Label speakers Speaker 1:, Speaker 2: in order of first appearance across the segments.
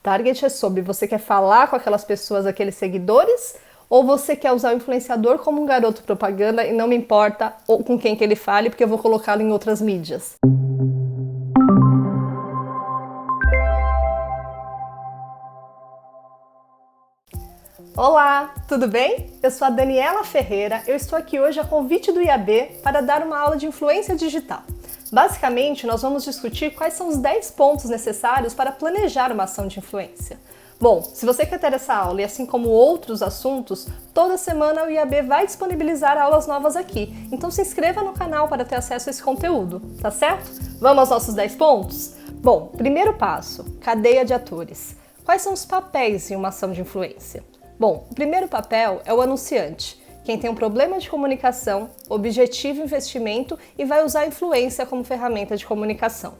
Speaker 1: Target é sobre você quer falar com aquelas pessoas, aqueles seguidores, ou você quer usar o influenciador como um garoto propaganda e não me importa com quem que ele fale, porque eu vou colocá-lo em outras mídias. Olá, tudo bem? Eu sou a Daniela Ferreira, eu estou aqui hoje a convite do IAB para dar uma aula de influência digital. Basicamente, nós vamos discutir quais são os 10 pontos necessários para planejar uma ação de influência. Bom, se você quer ter essa aula e assim como outros assuntos, toda semana o IAB vai disponibilizar aulas novas aqui, então se inscreva no canal para ter acesso a esse conteúdo, tá certo? Vamos aos nossos 10 pontos? Bom, primeiro passo, cadeia de atores. Quais são os papéis em uma ação de influência? Bom, o primeiro papel é o anunciante, quem tem um problema de comunicação, objetivo investimento e vai usar a influência como ferramenta de comunicação.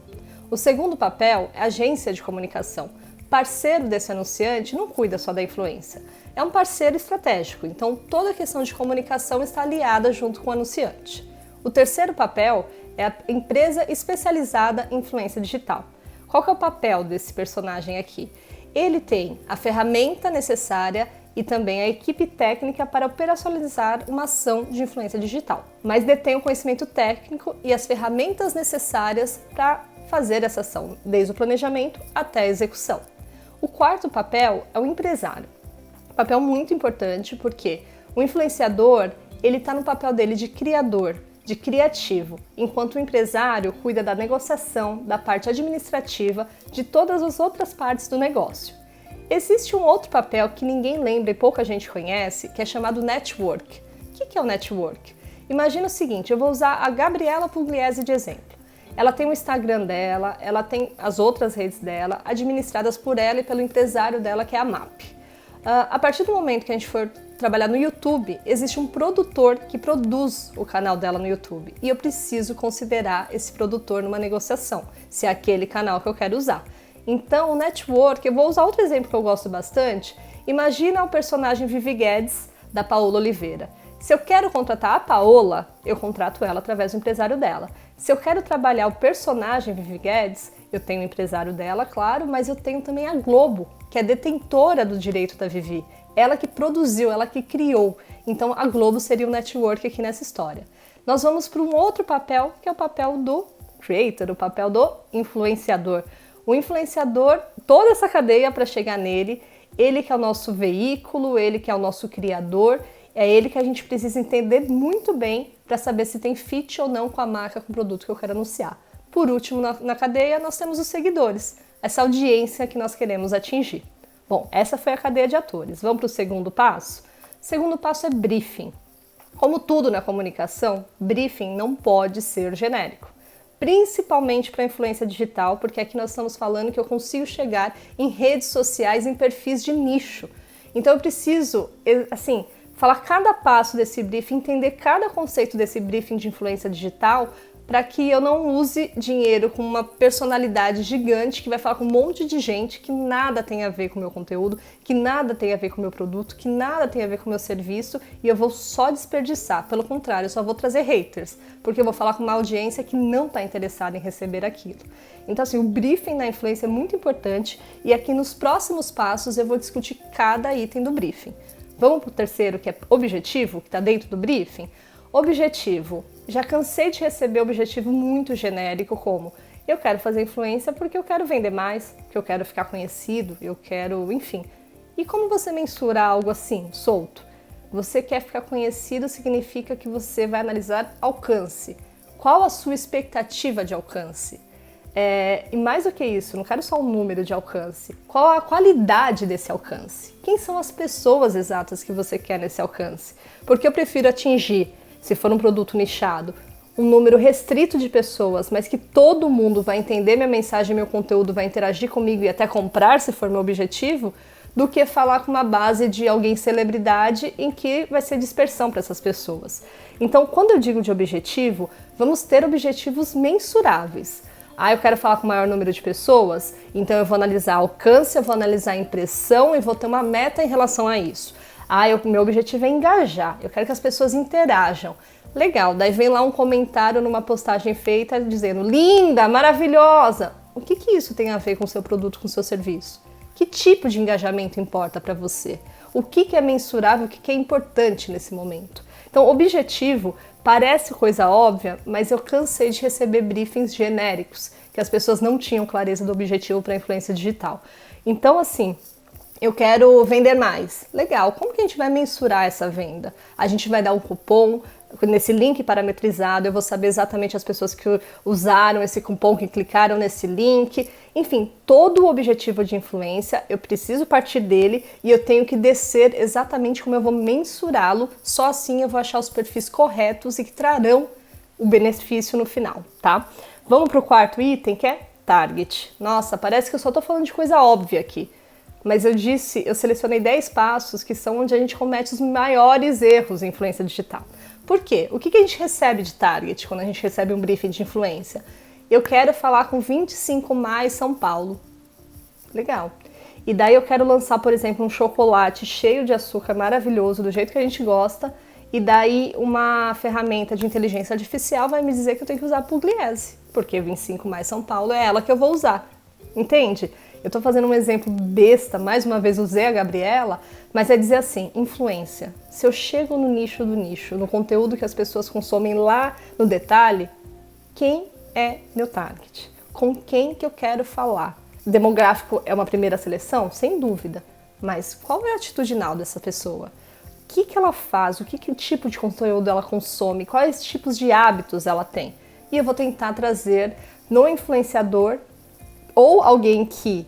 Speaker 1: O segundo papel é a agência de comunicação. Parceiro desse anunciante não cuida só da influência, é um parceiro estratégico, então toda a questão de comunicação está aliada junto com o anunciante. O terceiro papel é a empresa especializada em influência digital. Qual que é o papel desse personagem aqui? Ele tem a ferramenta necessária e também a equipe técnica para operacionalizar uma ação de influência digital, mas detém o conhecimento técnico e as ferramentas necessárias para fazer essa ação, desde o planejamento até a execução. O quarto papel é o empresário. Papel muito importante porque o influenciador ele está no papel dele de criador, de criativo, enquanto o empresário cuida da negociação, da parte administrativa, de todas as outras partes do negócio. Existe um outro papel que ninguém lembra e pouca gente conhece, que é chamado network. O que é o network? Imagina o seguinte, eu vou usar a Gabriela Pugliese de exemplo. Ela tem o Instagram dela, ela tem as outras redes dela, administradas por ela e pelo empresário dela, que é a MAP. A partir do momento que a gente for trabalhar no YouTube, existe um produtor que produz o canal dela no YouTube. E eu preciso considerar esse produtor numa negociação, se é aquele canal que eu quero usar. Então, o network, eu vou usar outro exemplo que eu gosto bastante. Imagina o personagem Vivi Guedes, da Paola Oliveira. Se eu quero contratar a Paola, eu contrato ela através do empresário dela. Se eu quero trabalhar o personagem Vivi Guedes, eu tenho o empresário dela, claro, mas eu tenho também a Globo, que é detentora do direito da Vivi. Ela que produziu, ela que criou. Então, a Globo seria o network aqui nessa história. Nós vamos para um outro papel, que é o papel do creator, o papel do influenciador. O influenciador, toda essa cadeia para chegar nele, ele que é o nosso veículo, ele que é o nosso criador, é ele que a gente precisa entender muito bem para saber se tem fit ou não com a marca, com o produto que eu quero anunciar. Por último, na cadeia, nós temos os seguidores, essa audiência que nós queremos atingir. Bom, essa foi a cadeia de atores. Vamos para o segundo passo? O segundo passo é briefing. Como tudo na comunicação, briefing não pode ser genérico. Principalmente para a influência digital, porque aqui nós estamos falando que eu consigo chegar em redes sociais, em perfis de nicho. Então eu preciso, assim, falar cada passo desse briefing, entender cada conceito desse briefing de influência digital, para que eu não use dinheiro com uma personalidade gigante que vai falar com um monte de gente que nada tem a ver com o meu conteúdo, que nada tem a ver com o meu produto, que nada tem a ver com o meu serviço e eu vou só desperdiçar. Pelo contrário, eu só vou trazer haters, porque eu vou falar com uma audiência que não está interessada em receber aquilo. Então assim, o briefing na influência é muito importante e aqui nos próximos passos eu vou discutir cada item do briefing. Vamos para o terceiro, que é objetivo, que está dentro do briefing? Objetivo. Já cansei de receber objetivo muito genérico como eu quero fazer influência porque eu quero vender mais, porque eu quero ficar conhecido, eu quero, enfim. E como você mensura algo assim, solto? Você quer ficar conhecido significa que você vai analisar alcance. Qual a sua expectativa de alcance? E mais do que isso, não quero só um número de alcance. Qual a qualidade desse alcance? Quem são as pessoas exatas que você quer nesse alcance? Porque eu prefiro atingir, se for um produto nichado, um número restrito de pessoas, mas que todo mundo vai entender minha mensagem, meu conteúdo, vai interagir comigo e até comprar, se for meu objetivo, do que falar com uma base de alguém celebridade em que vai ser dispersão para essas pessoas. Então, quando eu digo de objetivo, vamos ter objetivos mensuráveis. Eu quero falar com o maior número de pessoas, então eu vou analisar alcance, eu vou analisar a impressão e vou ter uma meta em relação a isso. Meu objetivo é engajar, eu quero que as pessoas interajam. Legal, daí vem lá um comentário numa postagem feita dizendo linda, maravilhosa. O que isso tem a ver com o seu produto, com o seu serviço? Que tipo de engajamento importa para você? O que é mensurável, o que é importante nesse momento? Então, objetivo parece coisa óbvia, mas eu cansei de receber briefings genéricos, que as pessoas não tinham clareza do objetivo para a influência digital. Então, assim, eu quero vender mais. Legal, como que a gente vai mensurar essa venda? A gente vai dar um cupom, nesse link parametrizado, eu vou saber exatamente as pessoas que usaram esse cupom, que clicaram nesse link. Enfim, todo o objetivo de influência, eu preciso partir dele e eu tenho que descer exatamente como eu vou mensurá-lo. Só assim eu vou achar os perfis corretos e que trarão o benefício no final, tá? Vamos para o quarto item, que é target. Nossa, parece que eu só tô falando de coisa óbvia aqui. Mas eu selecionei 10 passos que são onde a gente comete os maiores erros em influência digital. Por quê? O que a gente recebe de target quando a gente recebe um briefing de influência? Eu quero falar com 25 mais São Paulo. Legal. E daí eu quero lançar, por exemplo, um chocolate cheio de açúcar maravilhoso, do jeito que a gente gosta, e daí uma ferramenta de inteligência artificial vai me dizer que eu tenho que usar a Pugliese, porque 25 mais São Paulo é ela que eu vou usar. Entende? Eu tô fazendo um exemplo besta, mais uma vez usei a Gabriela, mas é dizer assim, influência. Se eu chego no nicho do nicho, no conteúdo que as pessoas consomem lá no detalhe, quem é meu target? Com quem que eu quero falar? Demográfico é uma primeira seleção? Sem dúvida. Mas qual é a atitudinal dessa pessoa? O que ela faz? Que tipo de conteúdo ela consome? Quais tipos de hábitos ela tem? E eu vou tentar trazer no influenciador ou alguém que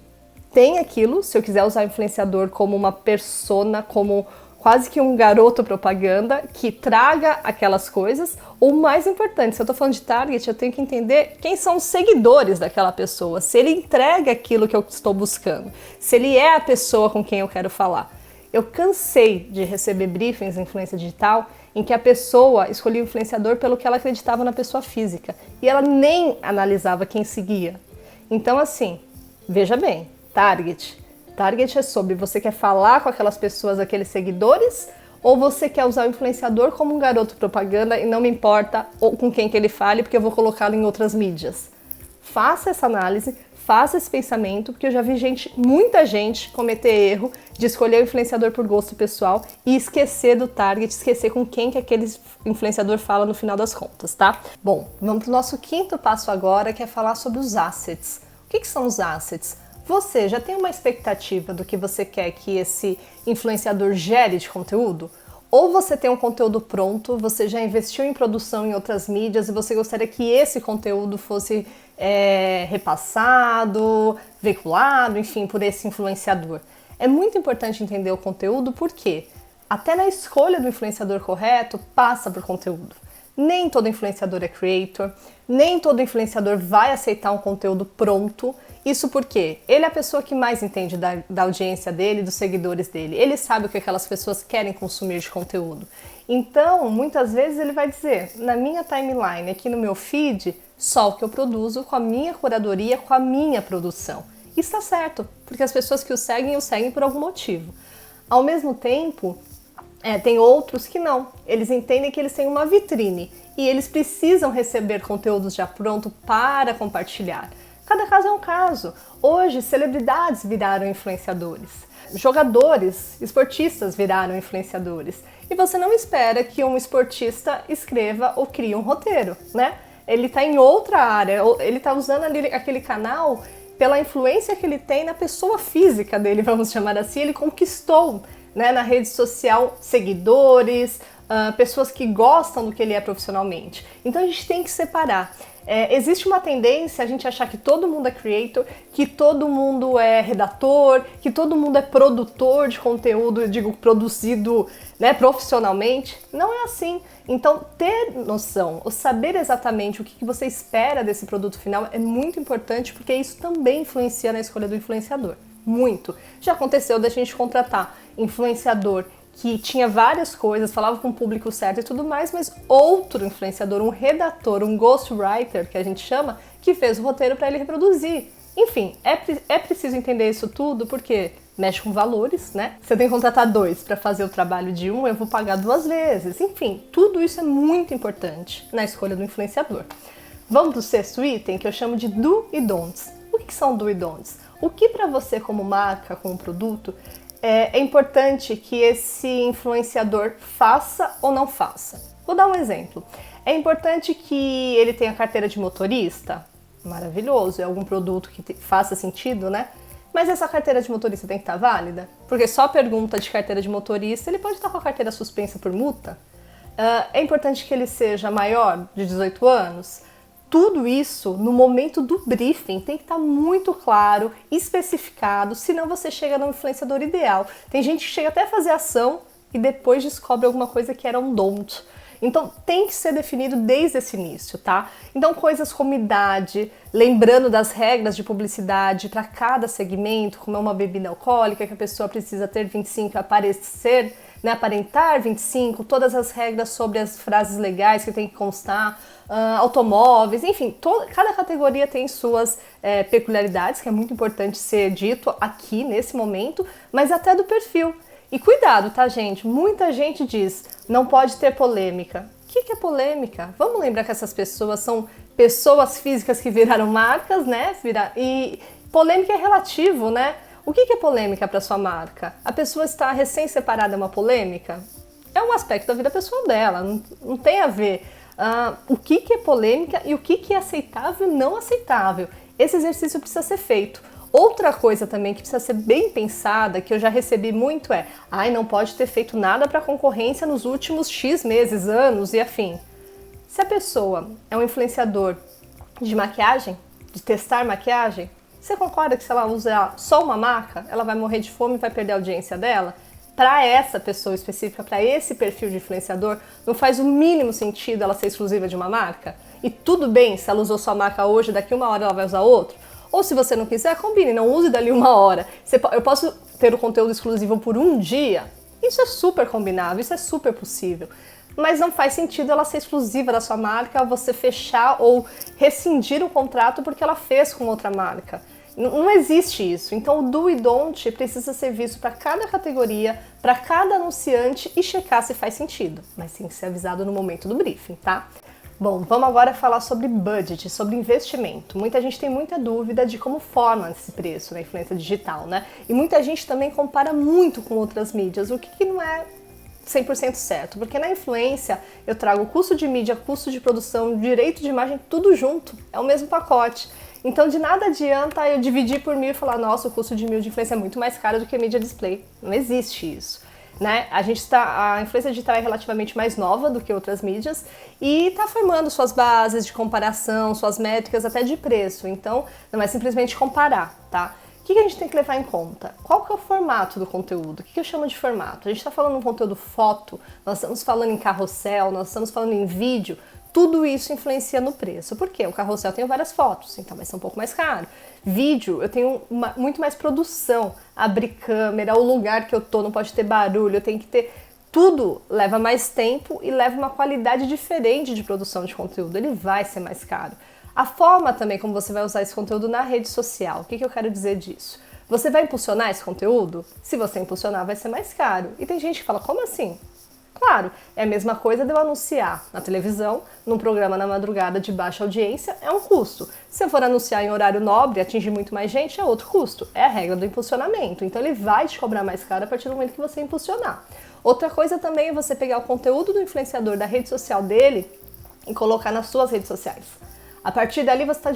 Speaker 1: tem aquilo, se eu quiser usar o influenciador como uma persona, como quase que um garoto propaganda, que traga aquelas coisas, ou mais importante, se eu tô falando de target, eu tenho que entender quem são os seguidores daquela pessoa, se ele entrega aquilo que eu estou buscando, se ele é a pessoa com quem eu quero falar. Eu cansei de receber briefings em influência digital em que a pessoa escolhia o influenciador pelo que ela acreditava na pessoa física, e ela nem analisava quem seguia. Então, assim, veja bem, target. Target é sobre você quer falar com aquelas pessoas, aqueles seguidores, ou você quer usar o influenciador como um garoto propaganda e não me importa com quem que ele fale, porque eu vou colocá-lo em outras mídias. Faça essa análise, faça esse pensamento, porque eu já vi muita gente cometer erro de escolher o influenciador por gosto pessoal e esquecer do target, esquecer com quem que aquele influenciador fala no final das contas, tá? Bom, vamos para o nosso quinto passo agora, que é falar sobre os assets. O que são os assets? Você já tem uma expectativa do que você quer que esse influenciador gere de conteúdo? Ou você tem um conteúdo pronto, você já investiu em produção em outras mídias e você gostaria que esse conteúdo fosse repassado, veiculado, enfim, por esse influenciador. É muito importante entender o conteúdo porque até na escolha do influenciador correto passa por conteúdo. Nem todo influenciador é creator, nem todo influenciador vai aceitar um conteúdo pronto. Isso porque ele é a pessoa que mais entende da audiência dele, dos seguidores dele. Ele sabe o que aquelas pessoas querem consumir de conteúdo. Então, muitas vezes ele vai dizer, na minha timeline, aqui no meu feed, só o que eu produzo com a minha curadoria, com a minha produção. Isso está certo, porque as pessoas que o seguem por algum motivo. Ao mesmo tempo, tem outros que não. Eles entendem que eles têm uma vitrine e eles precisam receber conteúdos já pronto para compartilhar. Cada caso é um caso. Hoje, celebridades viraram influenciadores. Jogadores, esportistas viraram influenciadores. E você não espera que um esportista escreva ou crie um roteiro, né? Ele está em outra área, ele está usando ali aquele canal pela influência que ele tem na pessoa física dele, vamos chamar assim. Ele conquistou, né, na rede social seguidores, pessoas que gostam do que ele é profissionalmente. Então a gente tem que separar. Existe uma tendência a gente achar que todo mundo é creator, que todo mundo é redator, que todo mundo é produtor de conteúdo, eu digo produzido, né, profissionalmente. Não é assim. Então ter noção, ou saber exatamente o que você espera desse produto final é muito importante, porque isso também influencia na escolha do influenciador. Muito. Já aconteceu da gente contratar influenciador que tinha várias coisas, falava com o público certo e tudo mais, mas outro influenciador, um redator, um ghostwriter, que a gente chama, que fez o roteiro para ele reproduzir. Enfim, é preciso entender isso tudo porque mexe com valores, né? Se eu tenho que contratar 2 para fazer o trabalho de um, eu vou pagar 2 vezes. Enfim, tudo isso é muito importante na escolha do influenciador. Vamos para o sexto item, que eu chamo de do e don'ts. O que são do e don'ts? O que para você como marca, como produto, é importante que esse influenciador faça ou não faça? Vou dar um exemplo. É importante que ele tenha carteira de motorista? Maravilhoso, é algum produto que faça sentido, né? Mas essa carteira de motorista tem que estar válida? Porque só pergunta de carteira de motorista, ele pode estar com a carteira suspensa por multa? É importante que ele seja maior de 18 anos? Tudo isso, no momento do briefing, tem que estar muito claro, especificado, senão você chega no influenciador ideal. Tem gente que chega até a fazer ação e depois descobre alguma coisa que era um don't. Então tem que ser definido desde esse início, tá? Então coisas como idade, lembrando das regras de publicidade para cada segmento, como é uma bebida alcoólica, que a pessoa precisa ter 25 e aparecer, né, aparentar 25, todas as regras sobre as frases legais que tem que constar, automóveis, enfim, cada categoria tem suas peculiaridades, que é muito importante ser dito aqui nesse momento, mas até do perfil. E cuidado, tá, gente? Muita gente diz, não pode ter polêmica. O que é polêmica? Vamos lembrar que essas pessoas são pessoas físicas que viraram marcas, né? E polêmica é relativo, né? O que é polêmica para sua marca? A pessoa está recém-separada, é uma polêmica? É um aspecto da vida pessoal dela, não tem a ver o que é polêmica e o que é aceitável e não aceitável. Esse exercício precisa ser feito. Outra coisa também que precisa ser bem pensada, que eu já recebi muito não pode ter feito nada para concorrência nos últimos X meses, anos e afim. Se a pessoa é um influenciador de maquiagem, de testar maquiagem, você concorda que se ela usar só uma marca, ela vai morrer de fome e vai perder a audiência dela? Para essa pessoa específica, para esse perfil de influenciador, não faz o mínimo sentido ela ser exclusiva de uma marca? E tudo bem se ela usou sua marca hoje, daqui uma hora ela vai usar outro? Ou se você não quiser, combine, não use dali uma hora. Eu posso ter o conteúdo exclusivo por um dia? Isso é super combinável, isso é super possível. Mas não faz sentido ela ser exclusiva da sua marca, você fechar ou rescindir o contrato porque ela fez com outra marca. Não existe isso. Então o do e don't precisa ser visto para cada categoria, para cada anunciante e checar se faz sentido. Mas tem que ser avisado no momento do briefing, tá? Bom, vamos agora falar sobre budget, sobre investimento. Muita gente tem muita dúvida de como forma esse preço na influência digital, né? E muita gente também compara muito com outras mídias, o que não é 100% certo, porque na influência eu trago custo de mídia, custo de produção, direito de imagem, tudo junto, é o mesmo pacote. Então de nada adianta eu dividir por 1.000 e falar, nossa, o custo de 1.000 de influência é muito mais caro do que mídia display. Não existe isso. Né? A influência digital é relativamente mais nova do que outras mídias e está formando suas bases de comparação, suas métricas até de preço, então não é simplesmente comparar, tá? O que a gente tem que levar em conta? Qual que é o formato do conteúdo? O que eu chamo de formato? A gente está falando de um conteúdo foto, nós estamos falando em carrossel, nós estamos falando em vídeo, tudo isso influencia no preço. Por quê? O carrossel tem várias fotos, então vai ser um pouco mais caro. Vídeo, eu tenho muito mais produção, abrir câmera, o lugar que eu tô não pode ter barulho, eu tenho que ter... Tudo leva mais tempo e leva uma qualidade diferente de produção de conteúdo, ele vai ser mais caro. A forma também como você vai usar esse conteúdo na rede social, o que eu quero dizer disso? Você vai impulsionar esse conteúdo? Se você impulsionar, vai ser mais caro. E tem gente que fala, como assim? Claro, é a mesma coisa de eu anunciar na televisão, num programa na madrugada de baixa audiência, é um custo. Se eu for anunciar em horário nobre e atingir muito mais gente, é outro custo. É a regra do impulsionamento. Então ele vai te cobrar mais caro a partir do momento que você impulsionar. Outra coisa também é você pegar o conteúdo do influenciador da rede social dele e colocar nas suas redes sociais. A partir dali você está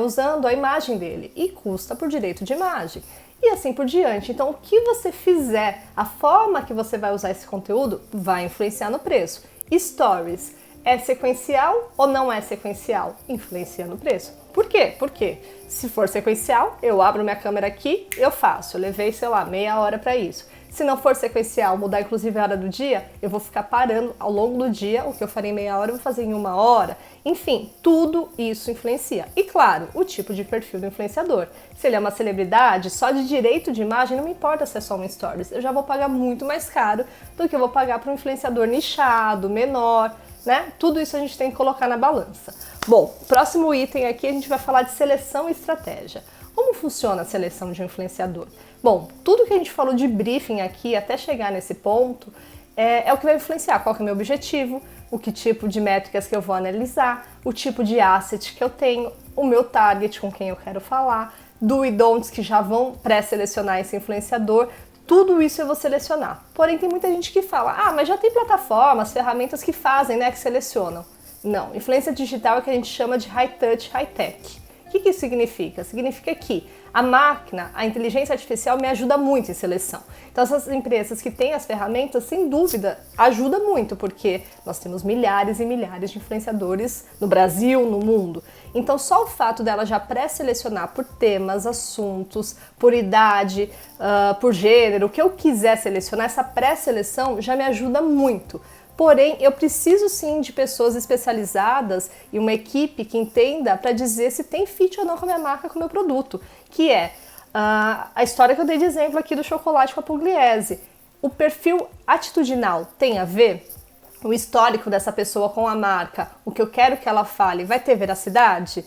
Speaker 1: usando a imagem dele e custa por direito de imagem. E assim por diante. Então, o que você fizer, a forma que você vai usar esse conteúdo, vai influenciar no preço. Stories, é sequencial ou não é sequencial? Influencia no preço. Por quê? Porque se for sequencial, eu abro minha câmera aqui, eu faço. Eu levei, sei lá, meia hora para isso. Se não for sequencial, mudar inclusive a hora do dia, eu vou ficar parando ao longo do dia, o que eu farei em meia hora, eu vou fazer em 1 hora. Enfim, tudo isso influencia. E claro, o tipo de perfil do influenciador. Se ele é uma celebridade, só de direito de imagem, não me importa se é só um stories. Eu já vou pagar muito mais caro do que eu vou pagar para um influenciador nichado, menor, né? Tudo isso a gente tem que colocar na balança. Bom, próximo item aqui a gente vai falar de seleção e estratégia. Como funciona a seleção de um influenciador? Bom, tudo que a gente falou de briefing aqui até chegar nesse ponto é o que vai influenciar qual que é o meu objetivo, o que tipo de métricas que eu vou analisar, o tipo de asset que eu tenho, o meu target com quem eu quero falar, do e don'ts que já vão pré-selecionar esse influenciador. Tudo isso eu vou selecionar. Porém, tem muita gente que fala, mas já tem plataformas, ferramentas que fazem, né, que selecionam. Não, influência digital é o que a gente chama de high touch, high tech. O que isso significa? Significa que a máquina, a inteligência artificial me ajuda muito em seleção. Então essas empresas que têm as ferramentas, sem dúvida, ajuda muito, porque nós temos milhares e milhares de influenciadores no Brasil, no mundo. Então só o fato dela já pré-selecionar por temas, assuntos, por idade, por gênero, o que eu quiser selecionar, essa pré-seleção já me ajuda muito. Porém, eu preciso sim de pessoas especializadas e uma equipe que entenda para dizer se tem fit ou não com a minha marca, com o meu produto, que é a história que eu dei de exemplo aqui do chocolate com a Pugliese. O perfil atitudinal tem a ver? O histórico dessa pessoa com a marca, o que eu quero que ela fale, vai ter veracidade?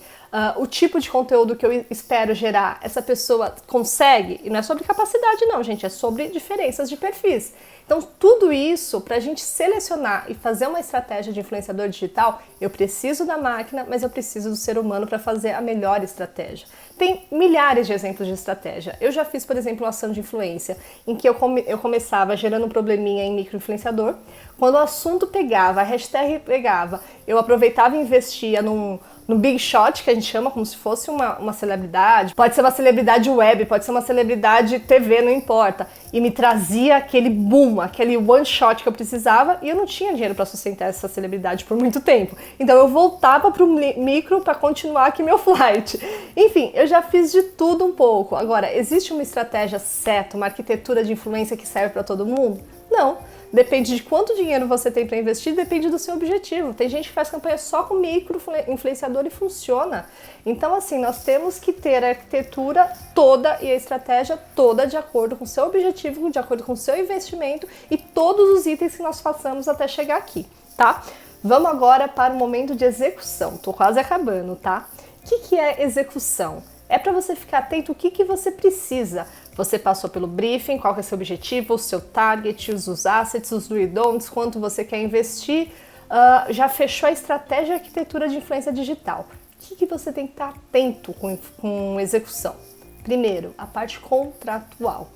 Speaker 1: O tipo de conteúdo que eu espero gerar, essa pessoa consegue? E não é sobre capacidade não, gente, é sobre diferenças de perfis. Então, tudo isso, para a gente selecionar e fazer uma estratégia de influenciador digital, eu preciso da máquina, mas eu preciso do ser humano para fazer a melhor estratégia. Tem milhares de exemplos de estratégia. Eu já fiz, por exemplo, uma ação de influência, em que eu começava gerando um probleminha em micro-influenciador. Quando o assunto pegava, a hashtag pegava, eu aproveitava e investia num big shot, que a gente chama como se fosse uma celebridade. Pode ser uma celebridade web, pode ser uma celebridade TV, não importa. E me trazia aquele boom, aquele one shot que eu precisava, e eu não tinha dinheiro para sustentar essa celebridade por muito tempo. Então eu voltava para o micro para continuar aqui meu flight. Enfim, eu já fiz de tudo um pouco. Agora, existe uma estratégia certa, uma arquitetura de influência que serve para todo mundo? Não. Depende de quanto dinheiro você tem para investir, depende do seu objetivo. Tem gente que faz campanha só com micro-influenciador e funciona. Então, assim, nós temos que ter a arquitetura toda e a estratégia toda de acordo com o seu objetivo, de acordo com o seu investimento e todos os itens que nós façamos até chegar aqui, tá? Vamos agora para o momento de execução. Tô quase acabando, tá? O que é execução? É para você ficar atento o que você precisa. Você passou pelo briefing, qual que é o seu objetivo, o seu target, os assets, os do e don'ts, quanto você quer investir, já fechou a estratégia e arquitetura de influência digital. O que você tem que estar atento com execução? Primeiro, a parte contratual.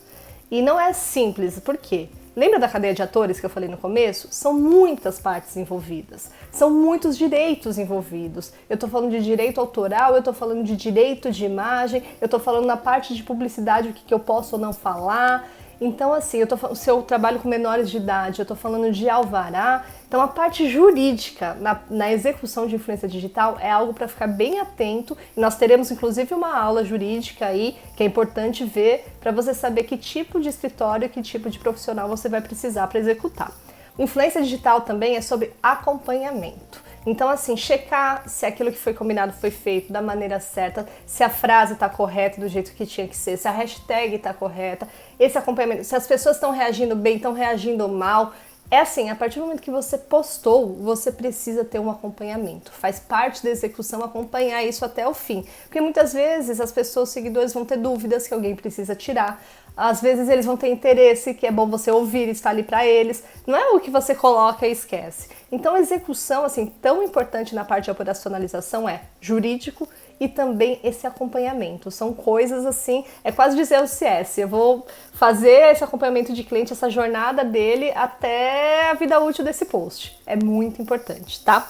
Speaker 1: E não é simples, por quê? Lembra da cadeia de atores que eu falei no começo? São muitas partes envolvidas, são muitos direitos envolvidos. Eu estou falando de direito autoral, eu estou falando de direito de imagem, eu estou falando na parte de publicidade, o que eu posso ou não falar. Então, assim, se eu trabalho com menores de idade, eu estou falando de alvará. Então, a parte jurídica na execução de influência digital é algo para ficar bem atento. E nós teremos, inclusive, uma aula jurídica aí, que é importante ver, para você saber que tipo de escritório, que tipo de profissional você vai precisar para executar. Influência digital também é sobre acompanhamento. Então, assim, checar se aquilo que foi combinado foi feito da maneira certa, se a frase está correta do jeito que tinha que ser, se a hashtag está correta, esse acompanhamento, se as pessoas estão reagindo bem, estão reagindo mal. É assim, a partir do momento que você postou, você precisa ter um acompanhamento. Faz parte da execução acompanhar isso até o fim. Porque muitas vezes as pessoas, os seguidores vão ter dúvidas que alguém precisa tirar. Às vezes eles vão ter interesse, que é bom você ouvir, estar ali para eles. Não é o que você coloca e esquece. Então a execução, assim, tão importante na parte de operacionalização é jurídico e também esse acompanhamento. São coisas assim, é quase dizer o CS. Eu vou fazer esse acompanhamento de cliente, essa jornada dele até a vida útil desse post. É muito importante, tá?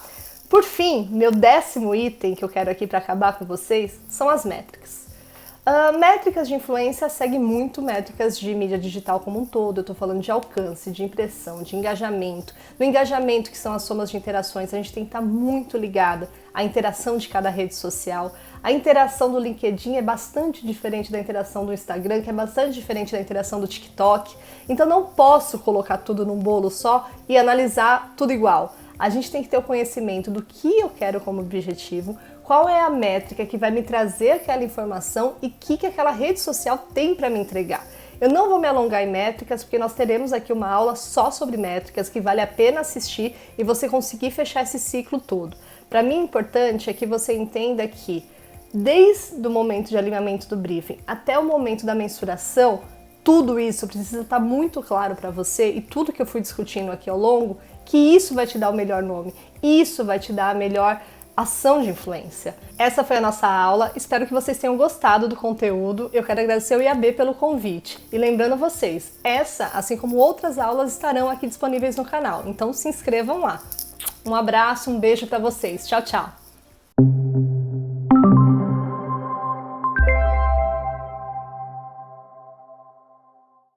Speaker 1: Por fim, meu 10º item que eu quero aqui para acabar com vocês são as métricas. Métricas de influência seguem muito métricas de mídia digital como um todo. Eu estou falando de alcance, de impressão, de engajamento. No engajamento, que são as somas de interações, a gente tem que estar muito ligado à interação de cada rede social. A interação do LinkedIn é bastante diferente da interação do Instagram, que é bastante diferente da interação do TikTok. Então não posso colocar tudo num bolo só e analisar tudo igual. A gente tem que ter o conhecimento do que eu quero como objetivo, qual é a métrica que vai me trazer aquela informação e o que aquela rede social tem para me entregar. Eu não vou me alongar em métricas, porque nós teremos aqui uma aula só sobre métricas, que vale a pena assistir e você conseguir fechar esse ciclo todo. Para mim, o importante é que você entenda que, desde o momento de alinhamento do briefing até o momento da mensuração, tudo isso precisa estar muito claro para você e tudo que eu fui discutindo aqui ao longo, que isso vai te dar o melhor nome, isso vai te dar a melhor ação de influência. Essa foi a nossa aula, espero que vocês tenham gostado do conteúdo. Eu quero agradecer ao IAB pelo convite. E lembrando vocês, essa, assim como outras aulas, estarão aqui disponíveis no canal, então se inscrevam lá. Um abraço, um beijo para vocês. Tchau, tchau!